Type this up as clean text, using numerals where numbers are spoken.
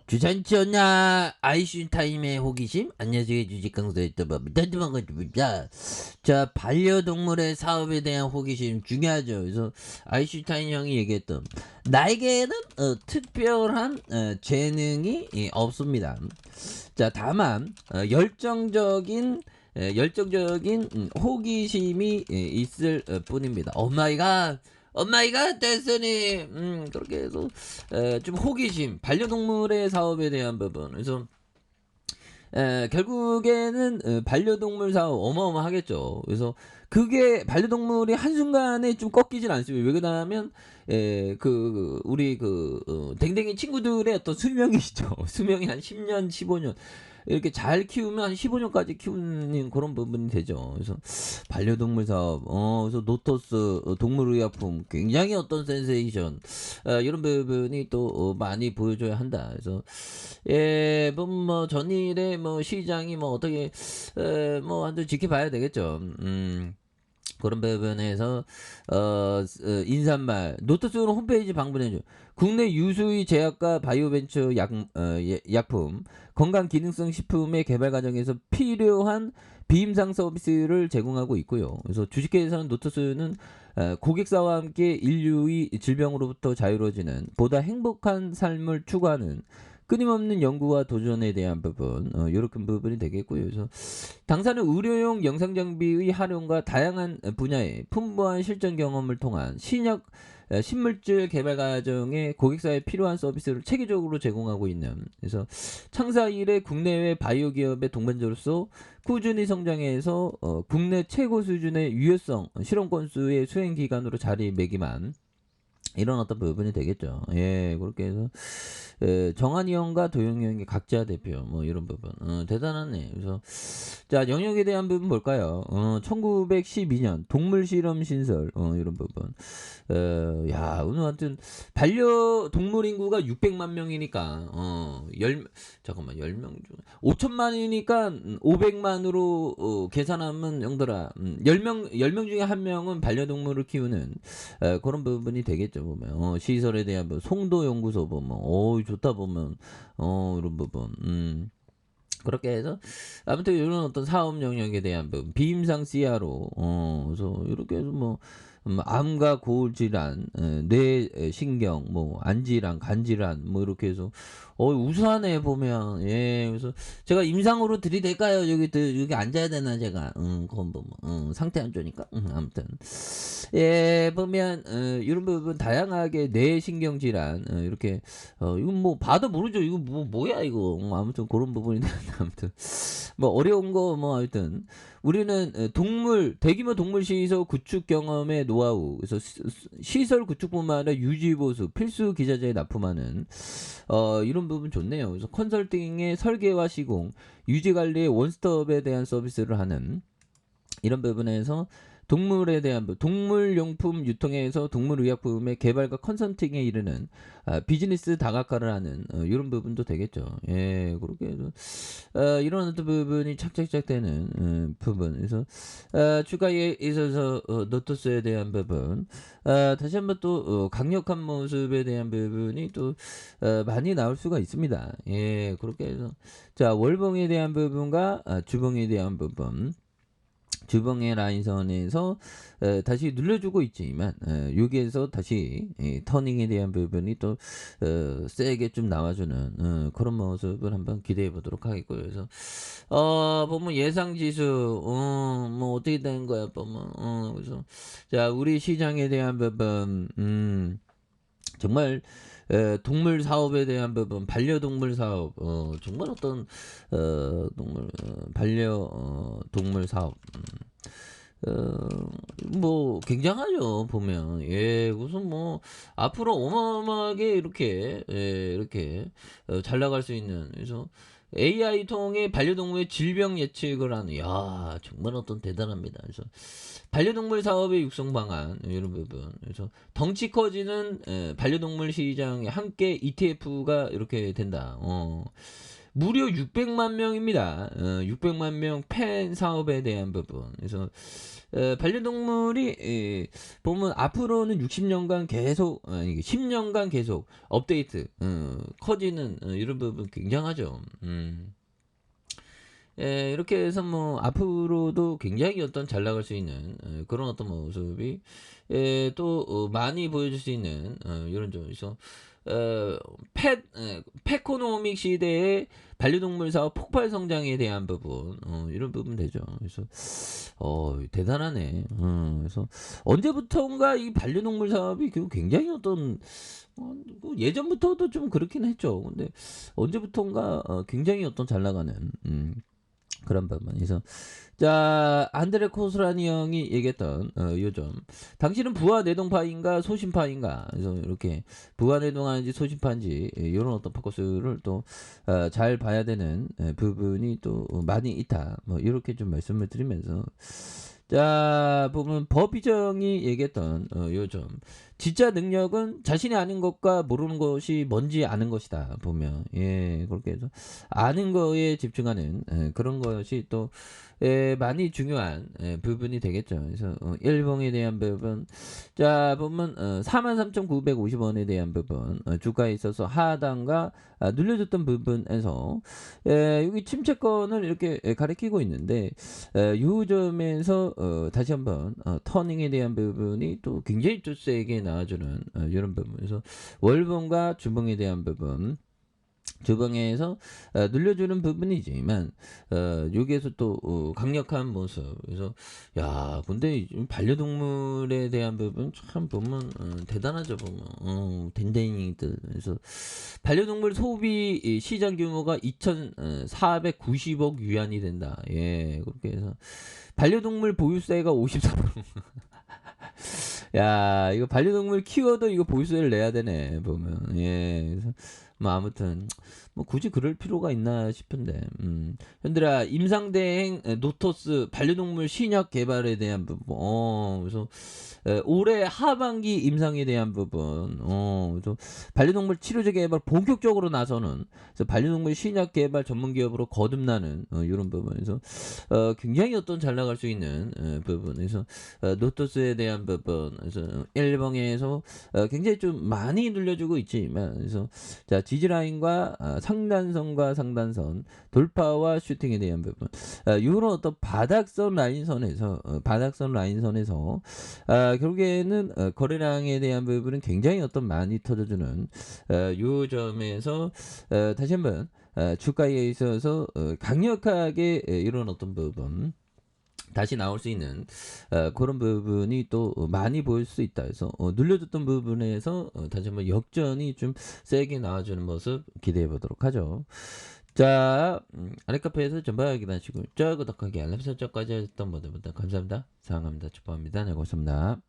주산지었나 아이슈타임의 호기심 안녕하세요 주식강사의 반갑습니다. 자 반려동물의 사업에 대한 호기심 중요하죠. 그래서 아이슈타인 형이 얘기했던 나에게는 특별한 재능이 없습니다. 자 다만 열정적인 호기심이 있을 뿐입니다. 오마이갓 데스니 그렇게 해서 좀 호기심 반려동물의 사업에 대한 부분 그래서 결국에는 반려동물 사업 어마어마하겠죠. 그래서 그게 반려동물이 한순간에 좀 꺾이진 않습니다. 왜 그러냐면 우리 댕댕이 친구들의 어떤 수명이죠. 수명이 한 10년 15년 이렇게 잘 키우면 한 15년까지 키우는 그런 부분이 되죠. 그래서 반려동물 사업, 그래서 노토스 동물의약품 굉장히 어떤 센세이션 이런 부분이 또 많이 보여줘야 한다. 그래서 뭐 전일에 뭐 시장이 뭐 어떻게 뭐 한번 지켜봐야 되겠죠. 그런 부분에서 인사말 노트스는 홈페이지 방문해줘. 국내 유수의 제약과 바이오벤처 약품 건강 기능성 식품의 개발 과정에서 필요한 비임상 서비스를 제공하고 있고요. 그래서 주식회사는 노트스는 고객사와 함께 인류의 질병으로부터 자유로워지는 보다 행복한 삶을 추구하는 끊임없는 연구와 도전에 대한 부분, 이렇게 부분이 되겠고요. 그래서 당사는 의료용 영상 장비의 활용과 다양한 분야의 풍부한 실전 경험을 통한 신물질 개발 과정에 고객사에 필요한 서비스를 체계적으로 제공하고 있는 그래서 창사 이래 국내외 바이오 기업의 동반자로서 꾸준히 성장해서 국내 최고 수준의 유효성 실험 건수의 수행 기관으로 자리매김한 이런 어떤 부분이 되겠죠. 예, 그렇게 해서 정한이 형과 도영이 형의 각자 대표 뭐 이런 부분 대단하네. 그래서 자 영역에 대한 부분 볼까요? 1912년 동물 실험 신설 이런 부분. 야 오늘 하여튼 반려동물 인구가 600만 명이니까 잠깐만 10명 중 5천만이니까 500만으로 계산하면 형들아 10명 중에 한 명은 반려동물을 키우는 그런 부분이 되겠죠. 보면 시설에 대한 부분 송도 연구소 보면 좋다 보면 이런 부분 그렇게 해서 아무튼 이런 어떤 사업 영역에 대한 부분 비임상 CRO 그래서 이렇게 해서 뭐 암과 고울 질환, 뇌 신경, 뭐 안질환, 간질환, 뭐 이렇게 해서 우수하네 보면 예 그래서 제가 임상으로 들이댈까요? 여기 앉아야 되나 제가 그건 뭐 상태 안 좋으니까 아무튼 예 보면 이런 부분 다양하게 뇌 신경 질환 이렇게 이건 뭐 봐도 모르죠. 이거 뭐야 이거 아무튼 그런 부분이 아무튼 뭐 어려운 거 뭐 하여튼 우리는 대규모 동물 시설 구축 경험의 노하우, 그래서 시설 구축뿐만 아니라 유지 보수, 필수 기자재에 납품하는 이런 부분 좋네요. 그래서 컨설팅의 설계와 시공, 유지 관리의 원스톱에 대한 서비스를 하는 이런 부분에서 동물에 대한 동물용품 유통에서 동물의약품의 개발과 컨설팅에 이르는 비즈니스 다각화를 하는 이런 부분도 되겠죠. 예, 그렇게 해서 이런 어떤 부분이 착착착 되는 부분. 그래서 추가에 있어서 노트스에 대한 부분, 다시 한번 또 강력한 모습에 대한 부분이 또 많이 나올 수가 있습니다. 예, 그렇게 해서 자 월봉에 대한 부분과 주봉에 대한 부분. 주봉의 라인선에서 다시 눌러주고 있지만 여기에서 다시 터닝에 대한 부분이 또 세게 좀 나와주는 그런 모습을 한번 기대해 보도록 하겠고요. 그래서 보면 예상지수 뭐 어떻게 되는 거야 보면 그래서 자 우리 시장에 대한 부분 정말 동물 사업에 대한 부분, 반려동물 사업, 정말 어떤 반려동물 사업, 뭐 굉장하죠 보면 예 무슨 뭐 앞으로 어마어마하게 이렇게 잘 나갈 수 있는 그래서 AI 통해 반려동물의 질병 예측을 하는 야 정말 어떤 대단합니다. 그래서 반려동물 사업의 육성 방안 이런 부분 그래서 덩치 커지는 반려동물 시장에 함께 ETF가 이렇게 된다. 무려 600만 명입니다. 600만 명 팬 사업에 대한 부분. 그래서 반려동물이 보면 앞으로는 60년간 계속 아니 10년간 계속 업데이트 커지는 이런 부분 굉장하죠. 예, 이렇게 해서 뭐 앞으로도 굉장히 어떤 잘 나갈 수 있는 그런 어떤 모습이 또 많이 보여줄 수 있는 이런 점에서 어, 펫코노믹 시대의 반려동물 사업 폭발 성장에 대한 부분 이런 부분 되죠. 그래서 대단하네. 그래서 언제부턴가 이 반려동물 사업이 굉장히 어떤 뭐 예전부터도 좀 그렇긴 했죠. 근데 언제부턴가 굉장히 어떤 잘 나가는 그런 부분. 그래서 자 안드레 코스라니 형이 얘기했던 요점 당신은 부하 내동파인가 소심파인가 그래서 이렇게 부하 내동하는지 소심파인지 이런 어떤 포커스를 또 잘 봐야 되는 부분이 또 많이 있다 뭐 이렇게 좀 말씀을 드리면서 자 보면 법이정이 얘기했던 요점 진짜 능력은 자신이 아는 것과 모르는 것이 뭔지 아는 것이다 보면 예 그렇게 해서 아는 거에 집중하는 그런 것이 또 많이 중요한 부분이 되겠죠. 그래서 일봉에 대한 부분 자 보면 43,950원에 대한 부분 주가에 있어서 하단과 눌려줬던 부분에서 여기 침체권을 이렇게 가리키고 있는데 이 점에서 다시 한번 터닝에 대한 부분이 또 굉장히 또 세게 나와주는 이런 부분에서 월봉과 주봉에 대한 부분 주방에서 눌려주는 부분이지만 여기에서 또 강력한 모습 그래서 야 근데 이 반려동물에 대한 부분 참 보면 대단하죠 보면 댕댕이들 그래서 반려동물 소비 시장 규모가 2,490억 위안이 된다 예 그렇게 해서 반려동물 보유세가 54%. 야, 이거 반려동물 키워도 이거 보유세를 내야 되네, 보면. 예. 그래서, 뭐, 아무튼, 뭐, 굳이 그럴 필요가 있나 싶은데, 현들아, 임상대행 노토스 반려동물 신약 개발에 대한 부분, 그래서, 올해 하반기 임상에 대한 부분, 그래서 반려동물 치료제 개발 본격적으로 나서는, 그래서 반려동물 신약 개발 전문 기업으로 거듭나는, 이런 부분에서, 굉장히 어떤 잘 나갈 수 있는, 부분에서, 노토스에 대한 부분, 그래서 일봉에서 굉장히 좀 많이 눌려주고 있지만 그래서 자 지지라인과 상단선과 상단선 돌파와 슈팅에 대한 부분 이런 어떤 바닥선 라인선에서 바닥선 라인선에서 결국에는 거래량에 대한 부분은 굉장히 어떤 많이 터져주는 요 점에서 다시 한번 주가에 있어서 강력하게 이런 어떤 부분 다시 나올 수 있는 그런 부분이 또 많이 보일 수 있다 해서 눌려줬던 부분에서 다시 한번 역전이 좀 세게 나와주는 모습 기대해 보도록 하죠. 자 아랫카페에서 전방 확인하시고 구독하기 알람 설정까지 하셨던 분들 감사합니다. 사랑합니다. 축복합니다. 네 고맙습니다.